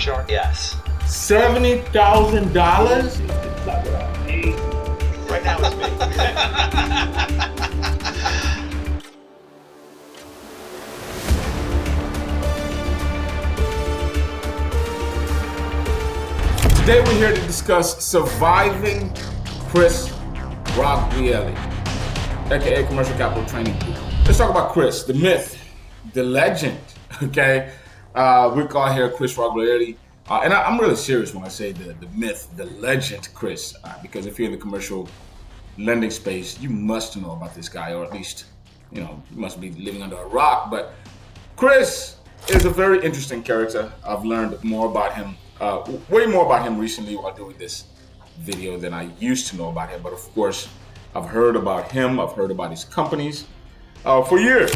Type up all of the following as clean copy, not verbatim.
shark? Yes. $70,000? Right now it's me. Today we're here to discuss surviving Kris Roglieri, aka Commercial Capital Training Group. Let's talk about Kris, the myth, the legend. Okay, we call here Kris Roglieri, and I'm really serious when I say the myth, the legend, Kris, because if you're in the commercial lending space, you must know about this guy, or at least you must be living under a rock. But Kris is a very interesting character. I've learned more about him. Way more about him recently while doing this video than I used to know about him. But of course, I've heard about him. I've heard about his companies for years,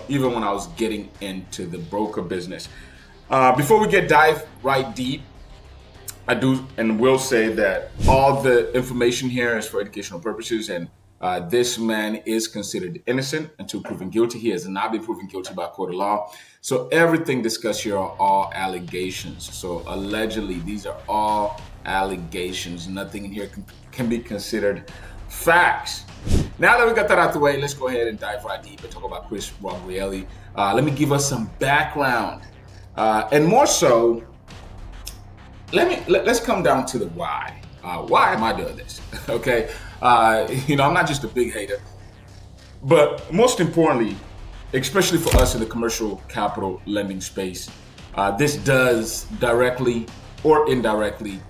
even when I was getting into the broker business. Before we dive right deep, I do and will say that all the information here is for educational purposes, and this man is considered innocent until proven guilty. He has not been proven guilty by court of law. So everything discussed here are all allegations. So allegedly, these are all allegations. Nothing in here can be considered facts. Now that we got that out the way, let's go ahead and dive right deep and talk about Kris Roglieri. Let me give us some background, and more so, let's come down to the why. Why am I doing this? Okay, I'm not just a big hater, but most importantly, especially for us in the commercial capital lending space, this does directly or indirectly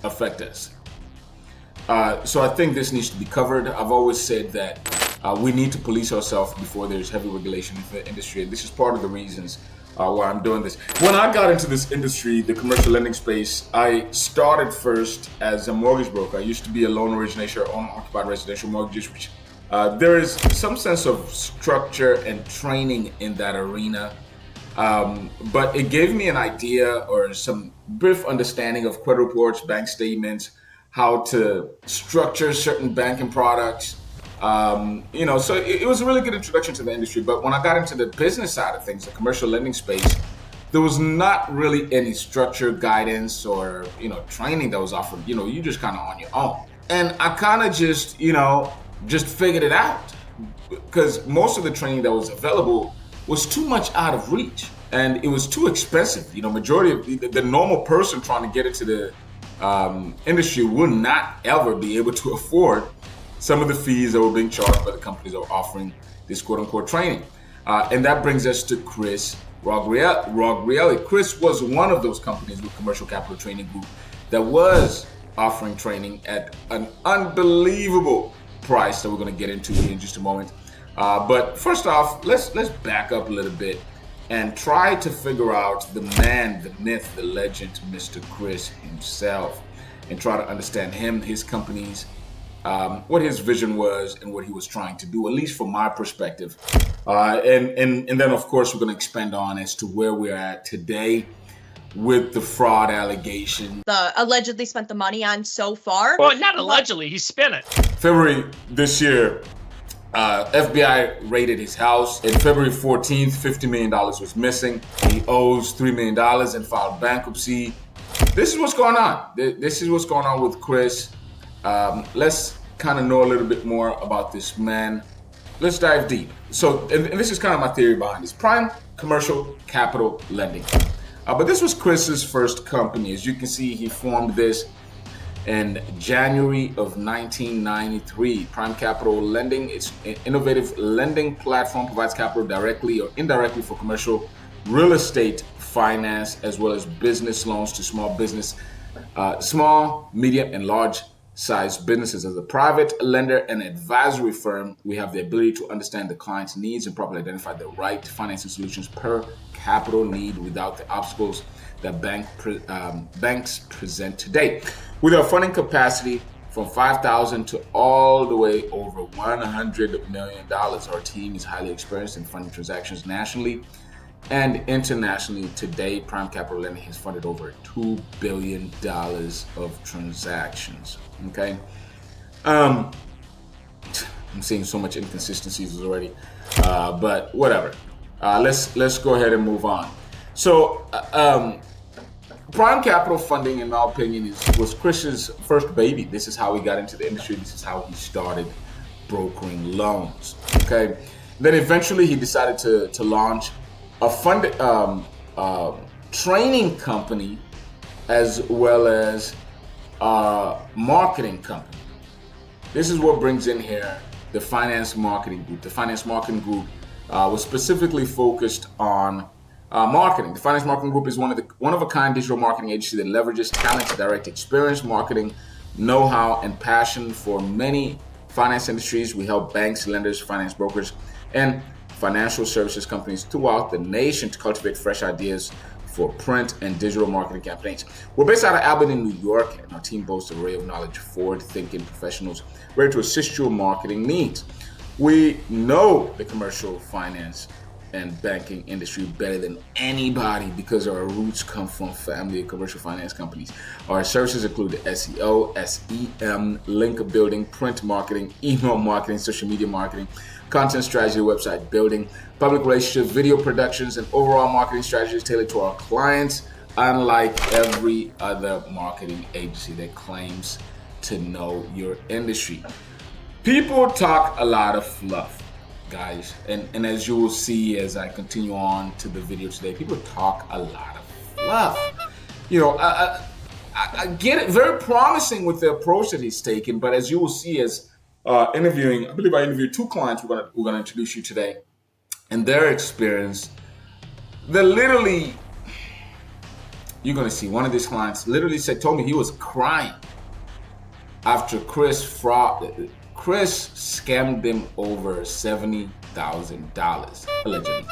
affect us. So I think this needs to be covered. I've always said that we need to police ourselves before there's heavy regulation in the industry. And this is part of the reasons why I'm doing this. When I got into this industry, the commercial lending space, I started first as a mortgage broker. I used to be a loan originator on occupied residential mortgages, which there is some sense of structure and training in that arena. But it gave me an idea or some brief understanding of credit reports, bank statements, how to structure certain banking products. So it was a really good introduction to the industry. But when I got into the business side of things, the commercial lending space, there was not really any structure, guidance, or training that was offered. You just kind of on your own. And I kind of just figured it out, because most of the training that was available was too much out of reach, and it was too expensive. Majority of the normal person trying to get into the industry would not ever be able to afford some of the fees that were being charged by the companies that were offering this quote-unquote training. And that brings us to Kris Roglieri. Kris was one of those companies with Commercial Capital Training Group that was offering training at an unbelievable price that we're going to get into here in just a moment. But first off, let's back up a little bit and try to figure out the man, the myth, the legend, Mr. Kris himself, and try to understand him, his companies, what his vision was, and what he was trying to do, at least from my perspective. And then, of course, we're going to expand on as to where we're at today with the fraud allegation. Allegedly spent the money on so far. Well, not allegedly, he spent it. February this year, FBI raided his house. In February 14th, $50 million was missing. He owes $3 million and filed bankruptcy. This is what's going on. This is what's going on with Kris. Let's kind of know a little bit more about this man. Let's dive deep. So, and this is kind of my theory behind this. Prime Commercial Capital Lending. But this was Kris's first company. As you can see, he formed this in January of 1993. Prime Capital Lending, it's an innovative lending platform, provides capital directly or indirectly for commercial real estate finance, as well as business loans to small business, small, medium, and large size businesses. As a private lender and advisory firm, we have the ability to understand the client's needs and properly identify the right financing solutions per capital need without the obstacles that banks present today. With our funding capacity from $5,000 to all the way over $100 million, our team is highly experienced in funding transactions nationally and internationally. Today, Prime Capital Lending has funded over $2 billion of transactions. Okay, I'm seeing so much inconsistencies already, but whatever. Let's go ahead and move on. So Prime Capital funding, in my opinion, was Kris's first baby. This is how he got into the industry. This is how he started brokering loans. Okay. Then eventually he decided to launch a training company as well as a marketing company. This is what brings in here the finance marketing group. The finance marketing group was specifically focused on marketing. The finance marketing group is one of a kind digital marketing agency that leverages talent to direct experience, marketing, know-how, and passion for many finance industries. We help banks, lenders, finance brokers, and financial services companies throughout the nation to cultivate fresh ideas for print and digital marketing campaigns. We're based out of Albany, New York, and our team boasts an array of knowledge, forward-thinking professionals ready to assist your marketing needs. We know the commercial finance and banking industry better than anybody because our roots come from family of commercial finance companies. Our services include SEO, SEM, link building, print marketing, email marketing, social media marketing, content strategy, website building, public relationship, video productions, and overall marketing strategies tailored to our clients, unlike every other marketing agency that claims to know your industry. People talk a lot of fluff, guys, and as you will see as I continue on to the video today, people talk a lot of fluff. You know, I get it, very promising with the approach that he's taken, but as you will see as interviewing, I believe I interviewed two clients we're gonna introduce you today, and their experience, they're literally, you're gonna see one of these clients literally told me he was crying after Kris scammed him over $70,000 allegedly.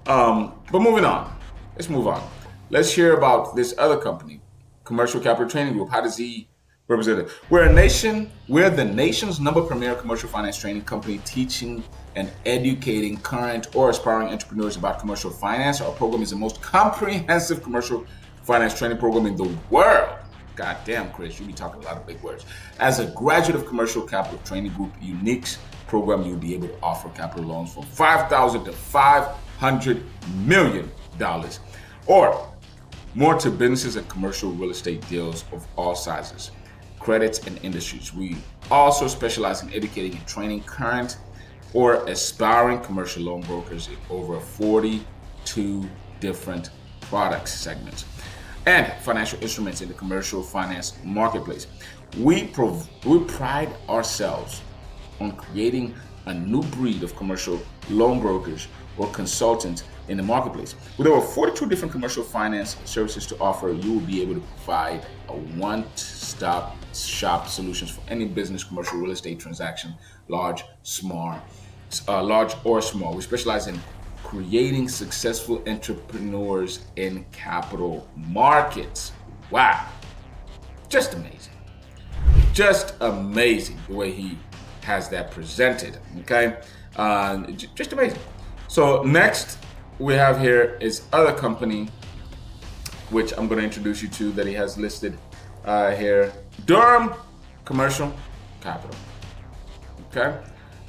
But moving on, let's move on. Let's hear about this other company, Commercial Capital Training Group. How does he represent it? We're the nation's number premier commercial finance training company, teaching and educating current or aspiring entrepreneurs about commercial finance. Our program is the most comprehensive commercial finance training program in the world. God damn, Kris, you be talking a lot of big words. As a graduate of Commercial Capital Training Group, unique program, you'll be able to offer capital loans from $5,000 to $500 million, or more to businesses and commercial real estate deals of all sizes, credits, and industries. We also specialize in educating and training current or aspiring commercial loan brokers in over 42 different product segments and financial instruments in the commercial finance marketplace. We pride ourselves on creating a new breed of commercial loan brokers or consultants in the marketplace. With over 42 different commercial finance services to offer, you will be able to provide a one-stop shop solutions for any business, commercial real estate transaction, large or small. We specialize in creating successful entrepreneurs in capital markets. Wow. Just amazing. Just amazing the way he has that presented. Okay. Just amazing. So next we have here is other company, which I'm going to introduce you to that he has listed here. Durham Commercial Capital. Okay.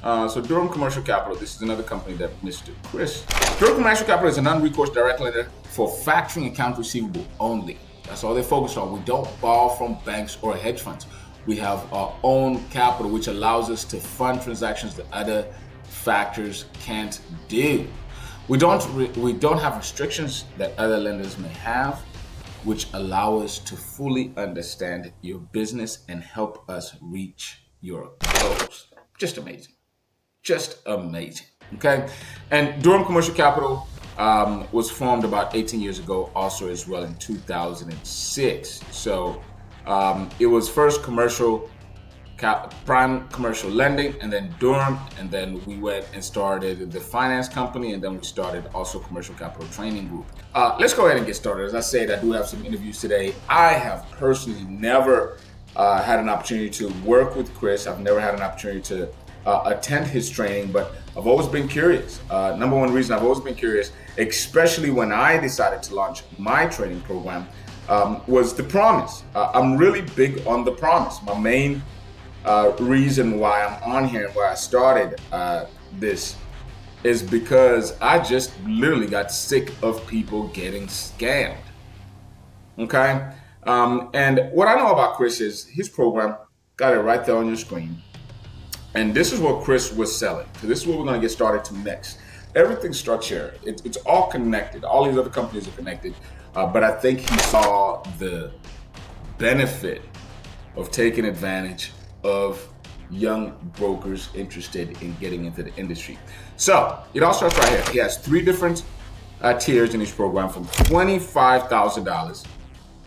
So Durham Commercial Capital, this is another company that Mr. Kris. Durham Commercial Capital is a non-recourse direct lender for factoring account receivable only. That's all they focus on. We don't borrow from banks or hedge funds. We have our own capital, which allows us to fund transactions that other factors can't do. We don't have restrictions that other lenders may have, which allow us to fully understand your business and help us reach your goals. Just amazing. Just amazing. Okay. And Durham Commercial Capital was formed about 18 years ago, also as well in 2006. So it was first prime commercial lending, and then Durham, and then we went and started the finance company, and then we started also Commercial Capital Training Group. Let's go ahead and get started. As I said, I do have some interviews today. I have personally never had an opportunity to work with Kris. I've never had an opportunity to attend his training, but I've always been curious. Number one reason I've always been curious, especially when I decided to launch my training program, was the promise. I'm really big on the promise. My main reason why I'm on here and why I started this is because I just literally got sick of people getting scammed. Okay. And what I know about Kris is his program, got it right there on your screen. And this is what Kris was selling. So this is what we're going to get started to next. Everything's structured. It's all connected. All these other companies are connected. But I think he saw the benefit of taking advantage of young brokers interested in getting into the industry. So it all starts right here. He has 3 different tiers in his program, from $25,000,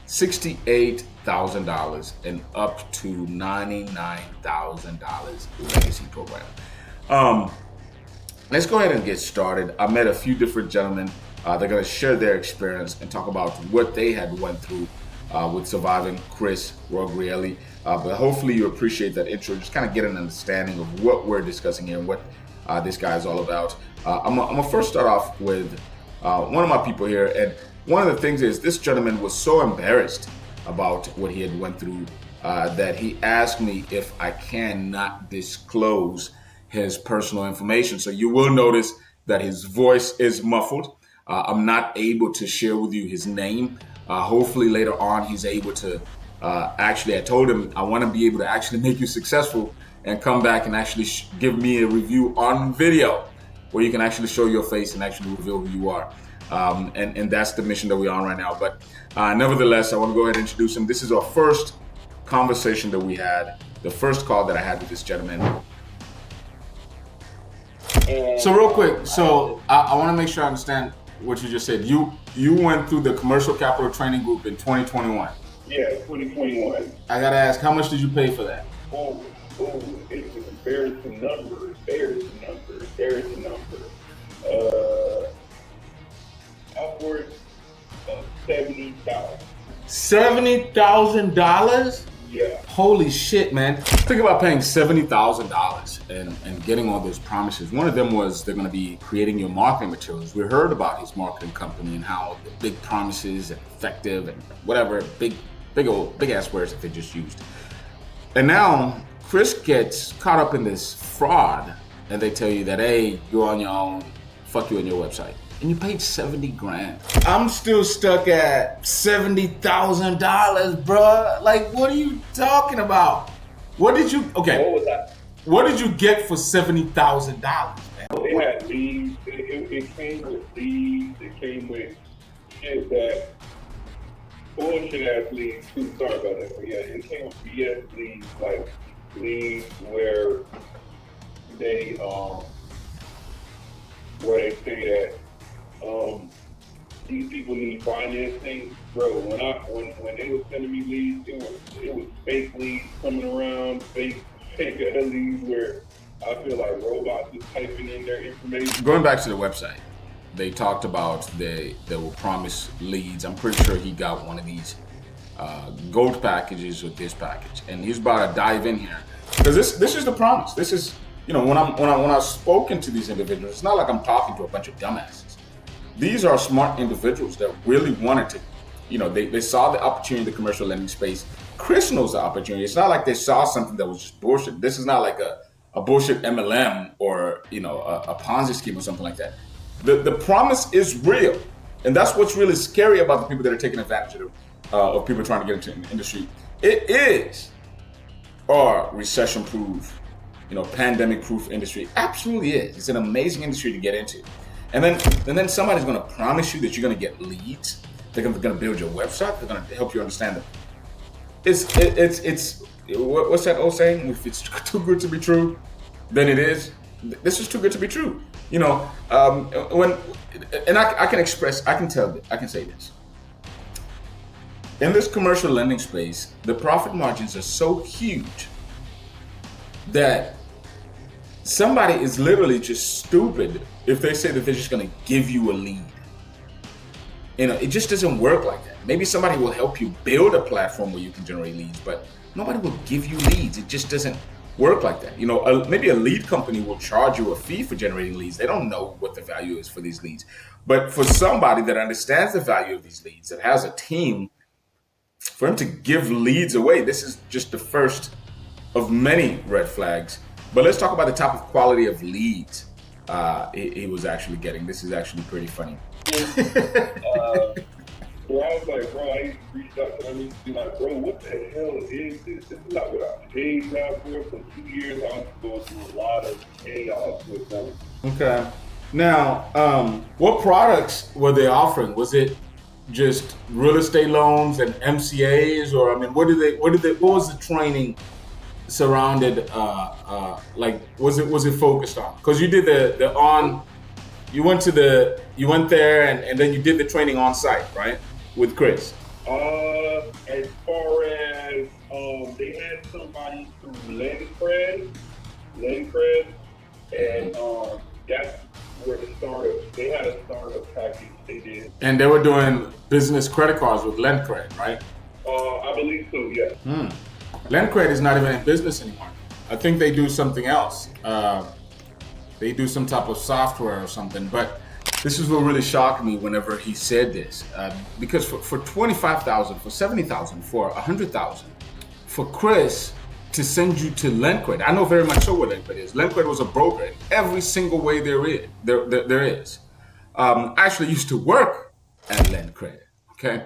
$68,000, and up to $99,000 legacy program. Let's go ahead and get started. I met a few different gentlemen. They're going to share their experience and talk about what they had went through with surviving Kris Roglieri. But hopefully you appreciate that intro. Just kind of get an understanding of what we're discussing here and what this guy is all about. I'm going to first start off with one of my people here. And one of the things is, this gentleman was so embarrassed about what he had went through that he asked me if I cannot disclose his personal information. So you will notice that his voice is muffled. I'm not able to share with you his name. Hopefully later on he's able to actually, I told him I want to be able to actually make you successful and come back and actually give me a review on video where you can actually show your face and actually reveal who you are. And that's the mission that we're on right now. But nevertheless, I want to go ahead and introduce him. This is our first conversation that we had, the first call that I had with this gentleman. So real quick, so I want to make sure I understand what you just said. You went through the commercial capital training group in 2021. Yeah, 2021. I gotta ask, how much did you pay for that? Oh, it's an embarrassing number. Upwards of $70,000. $70,000? Yeah. Holy shit, man. Think about paying $70,000 and getting all those promises. One of them was they're going to be creating your marketing materials. We heard about his marketing company and how the big promises and effective and whatever, big ass words that they just used. And now Kris gets caught up in this fraud and they tell you that, hey, you're on your own, fuck you on your website. And you paid 70 grand. I'm still stuck at $70,000, bruh. Like, what are you talking about? What did you, okay. What was that? What did you get for $70,000, man? They had leads. It came with leads. It came with shit that bullshit ass leads too. Sorry about that. But yeah, it came with BS leads, like leads where they say that these people need financing, bro. When they were sending me leads, it was fake leads coming around, fake leads where I feel like robots just typing in their information. Going back to the website, they talked about they will promise leads. I'm pretty sure he got one of these gold packages with this package, and he's about to dive in here because this is the promise. This is, you know, when I've spoken to these individuals, it's not like I'm talking to a bunch of dumbasses. These are smart individuals that really wanted to, you know, they saw the opportunity in the commercial lending space. Kris knows the opportunity. It's not like they saw something that was just bullshit. This is not like a bullshit MLM or, you know, a Ponzi scheme or something like that. The promise is real. And that's what's really scary about the people that are taking advantage of people trying to get into the industry. It is a recession-proof, you know, pandemic-proof industry. Absolutely is. It's an amazing industry to get into. And then somebody's going to promise you that you're going to get leads. They're going to build your website. They're going to help you understand it. It's what's that old saying? If it's too good to be true, then it is. This is too good to be true. You know, I can say this. In this commercial lending space, the profit margins are so huge that somebody is literally just stupid if they say that they're just going to give you a lead. You know, it just doesn't work like that. Maybe somebody will help you build a platform where you can generate leads, but nobody will give you leads. It just doesn't work like that. You know, maybe a lead company will charge you a fee for generating leads. They don't know what the value is for these leads. But for somebody that understands the value of these leads, that has a team, for him to give leads away, this is just the first of many red flags. But let's talk about the type of quality of leads he was actually getting. This is actually pretty funny. Bro, I was like, bro, I reached out to them and be like, bro, what the hell is this? This is not what I paid now for 2 years. I was going through a lot of chaos with them. Okay. Now, what products were they offering? Was it just real estate loans and MCAs, or I mean, what was the training surrounded? Like, was it focused on? Because you did you went there and then you did the training on site, right, with Kris? As far as they had somebody through Lencred, and that's where the startup. They had a startup package they did. And they were doing business credit cards with Lencred, right? I believe so. Yeah. Lencred is not even in business anymore. I think they do something else. They do some type of software or something. But this is what really shocked me whenever he said this, because for $25,000, for $70,000, for $100,000, for Kris to send you to Lencred, I know very much so what Lencred is. Lencred was a broker in every single way there is. I actually used to work at Lencred. Okay,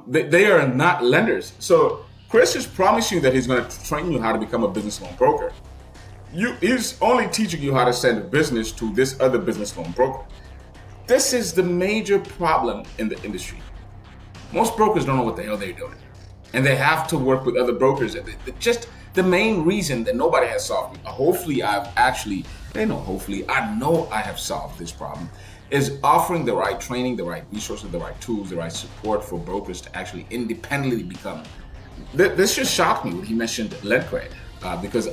they are not lenders. So Kris is promising you that he's going to train you how to become a business loan broker. He's only teaching you how to send a business to this other business loan broker. This is the major problem in the industry. Most brokers don't know what the hell they're doing. And they have to work with other brokers. Just the main reason that nobody has solved it, I know I have solved this problem, is offering the right training, the right resources, the right tools, the right support for brokers to actually independently become. This just shocked me when he mentioned Lencred, because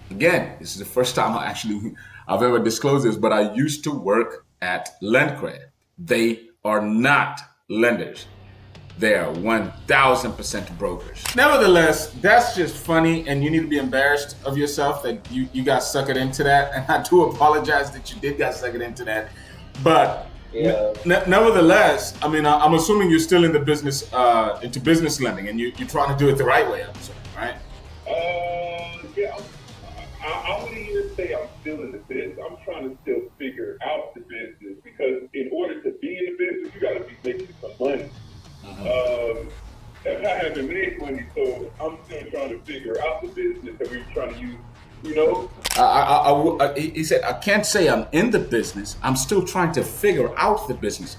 this is the first time I've ever disclosed this, but I used to work at Lencred. They are not lenders. They are 1,000% brokers. Nevertheless, that's just funny, and you need to be embarrassed of yourself that you got suckered into that. And I do apologize that you did get suckered into that. But yeah. Nevertheless, I mean, I'm assuming you're still in the business, into business lending, and you're trying to do it the right way, I'm assuming, right? Yeah. I wouldn't even say I'm still in the business. I'm trying to still figure out the business, because in order to be in the business, you got to be making some money. I haven't made money, so I'm still trying to figure out the business that we're trying to use. You know, he said, I can't say I'm in the business. I'm still trying to figure out the business.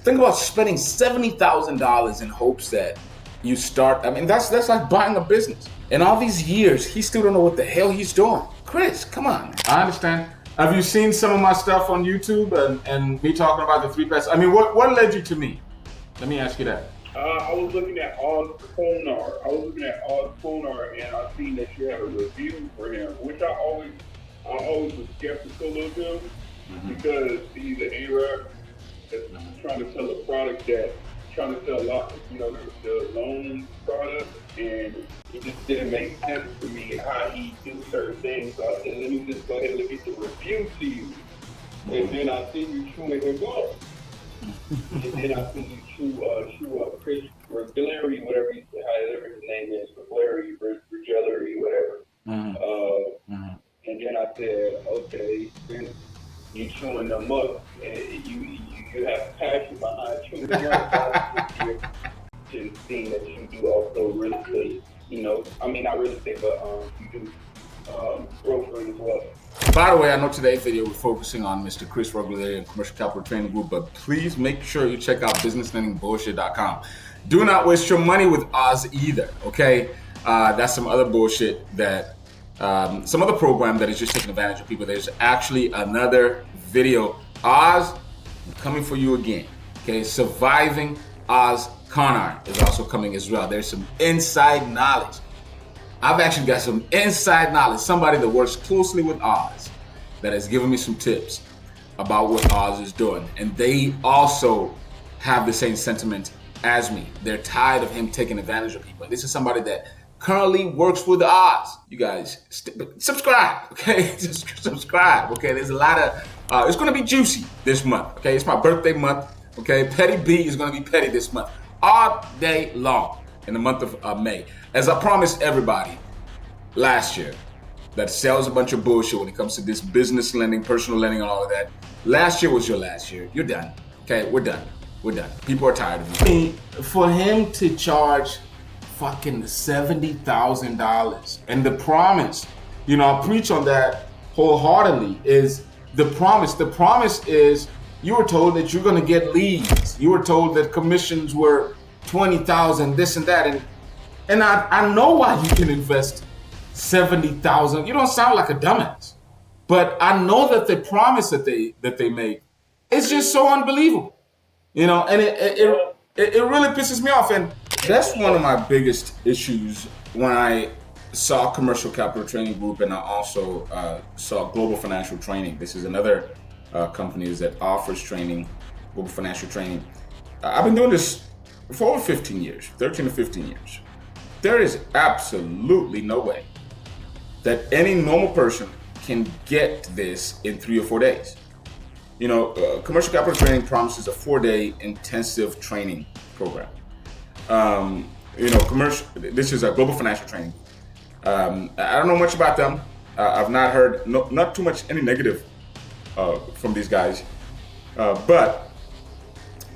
Think about spending $70,000 in hopes that you start. I mean, that's like buying a business. And all these years, he still don't know what the hell he's doing. Kris, come on. I understand. Have you seen some of my stuff on YouTube and me talking about the 3 best? I mean, what led you to me? Let me ask you that. I was looking at Oz Konar. And I seen that you had a review for him, which I always was skeptical of him, because he's an Arab that's trying to sell a product trying to sell a lot, the loan product, and it just didn't make sense for me how he do certain things. So I said, let me just go ahead and look at the review to you. And then I see you chewing him up. And then I see you chew up Kris Rovelli, whatever his name is, Rovelli, whatever. And then I said, okay, then you chewing them up, and you have passion behind chewing them up. And seeing that you do also real estate, not real estate, but you do brokering as well. By the way, I know today's video we're focusing on Mr. Kris Roglieri and Commercial Capital Training Group, but please make sure you check out businesslendingbullshit.com. Do not waste your money with Oz either, okay? That's some other bullshit that, some other program that is just taking advantage of people. There's actually another video. Oz, I'm coming for you again, okay? Surviving Oz Konar is also coming as well. There's some inside knowledge. I've actually got some inside knowledge. Somebody that works closely with Oz that has given me some tips about what Oz is doing. And they also have the same sentiment as me. They're tired of him taking advantage of people. This is somebody that currently works with Oz. You guys, subscribe, okay? Just subscribe, okay? There's a lot of, it's going to be juicy this month, okay? It's my birthday month, okay? Petty B is going to be petty this month. All day long in the month of May. As I promised everybody last year that sells a bunch of bullshit when it comes to this business lending, personal lending, and all of that. Last year was your last year. You're done. Okay, we're done. We're done. People are tired of you. For him to charge fucking $70,000 and the promise, you know, I preach on that wholeheartedly, is the promise. The promise is you were told that you're going to get leads. You were told that commissions were 20,000, this and that. And I know why you can invest 70,000. You don't sound like a dumbass, but I know that the promise that they make is just so unbelievable, you know, and it really pisses me off. And that's one of my biggest issues when I saw Commercial Capital Training Group, and I also saw Global Financial Training. This is another company that offers training, Global Financial Training. I've been doing this for over 15 years, 13 to 15 years. There is absolutely no way that any normal person can get this in 3 or 4 days. You know, Commercial Capital Training promises a 4-day intensive training program. You know, this is a Global Financial Training. I don't know much about them. I've not heard not too much any negative from these guys, but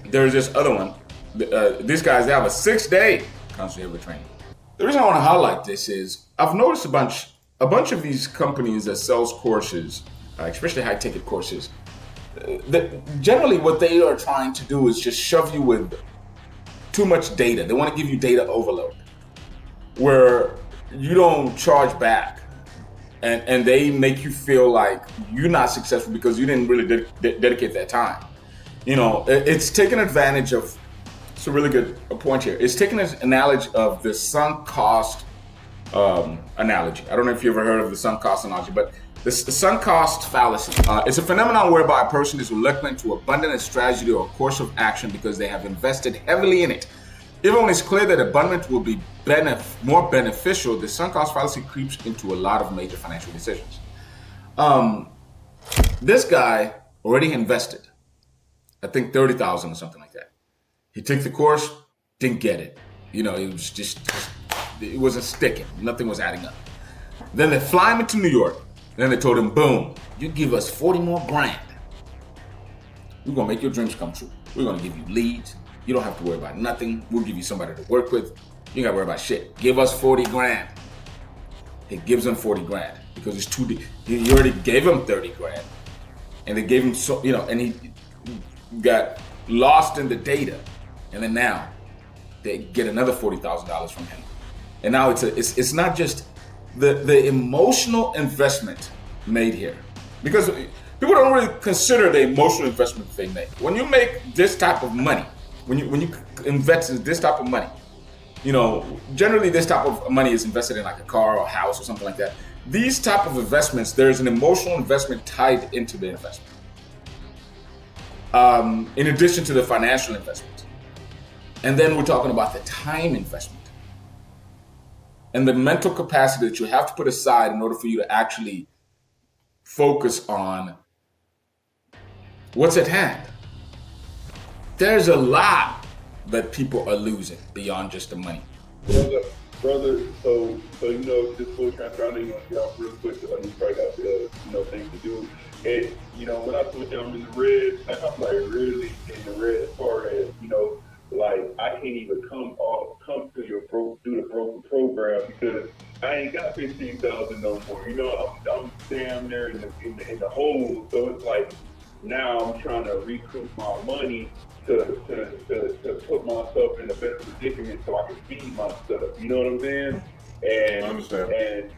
there's this other one. These guys, they have a 6-day consultative training. The reason I want to highlight this is I've noticed a bunch of these companies that sells courses, especially high ticket courses. Generally, what they are trying to do is just shove you with too much data. They want to give you data overload, where you don't charge back, and they make you feel like you're not successful because you didn't really dedicate that time. You know, it's taking advantage of. It's a really good point here. It's taking an analogy of the sunk cost analogy. I don't know if you ever heard of the sunk cost analogy, but the sunk cost fallacy. It's a phenomenon whereby a person is reluctant to abandon a strategy or a course of action because they have invested heavily in it. Even when it's clear that abandonment will be more beneficial, the sunk cost fallacy creeps into a lot of major financial decisions. This guy already invested, I think $30,000 or something like that. He took the course, didn't get it. You know, it was just it wasn't sticking. Nothing was adding up. Then they fly him into New York. Then they told him, boom, you give us 40 more grand. We're going to make your dreams come true. We're going to give you leads. You don't have to worry about nothing. We'll give you somebody to work with. You ain't got to worry about shit. Give us 40 grand. He gives him 40 grand because it's too deep. You already gave him 30 grand. And they gave him so, you know, and he got lost in the data. And then now they get another $40,000 from him. And now it's not just the emotional investment made here, because people don't really consider the emotional investment they make. When you make this type of money, when you invest in this type of money, you know, generally this type of money is invested in like a car or a house or something like that. These type of investments, there's an emotional investment tied into the investment. In addition to the financial investment. And then we're talking about the time investment and the mental capacity that you have to put aside in order for you to actually focus on what's at hand. There's a lot that people are losing beyond just the money. Brother, so you know, just full transparency, you know, real quick, I just probably got things to do. And you know, when I told you I'm in the red, I'm like really in the red as far as, you know, like I can't even come to your do the broker program because I ain't got 15,000 no more. You know, I'm damn near in the hole. So it's like now I'm trying to recoup my money to put myself in a better predicament so I can feed myself. You know what I'm saying? And I understand. And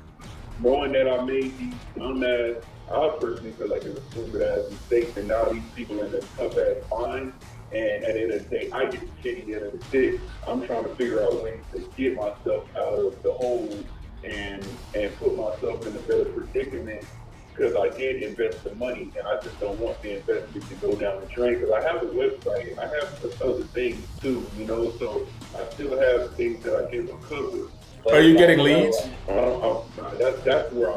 knowing that I made these dumbass, I personally feel like it's a stupid ass mistake, and now these people in the tough ass fine. And at the end of the day, I get the shitty end of the stick. I'm trying to figure out ways to get myself out of the hole and put myself in a better predicament because I did invest the money and I just don't want the investment to go down the drain because I have a website and I have other things too, you know, so I still have things that I can recover. Are you getting leads? That's where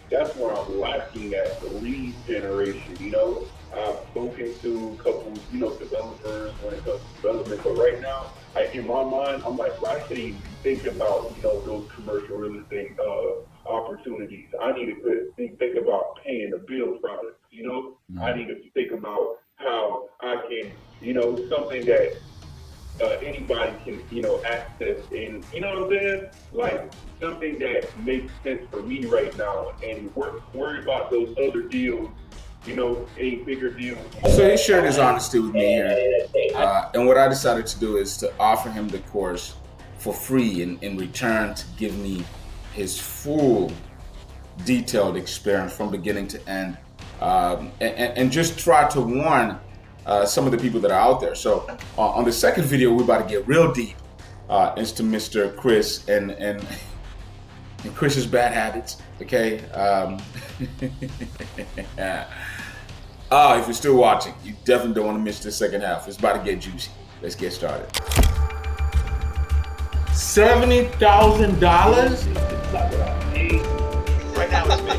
that's where I'm lacking at, the lead generation, you know. I've spoken to a couple, you know, developers when it comes to development, but right now, in my mind, I'm like, well, I shouldn't even think about, you know, those commercial real estate opportunities. I need to think about paying the bill products, you know. I need to think about how I can, something that anybody can, access, and you know what I'm saying? Like something that makes sense for me right now, and worry about those other deals, any bigger deals. So he shared his honesty with me here, and what I decided to do is to offer him the course for free, in return to give me his full, detailed experience from beginning to end, and just try to warn some of the people that are out there. So on the second video, we're about to get real deep into Mr. Kris and Chris's bad habits. Okay. If you're still watching, you definitely don't want to miss the second half. It's about to get juicy. Let's get started. $70,000? Right now it's me.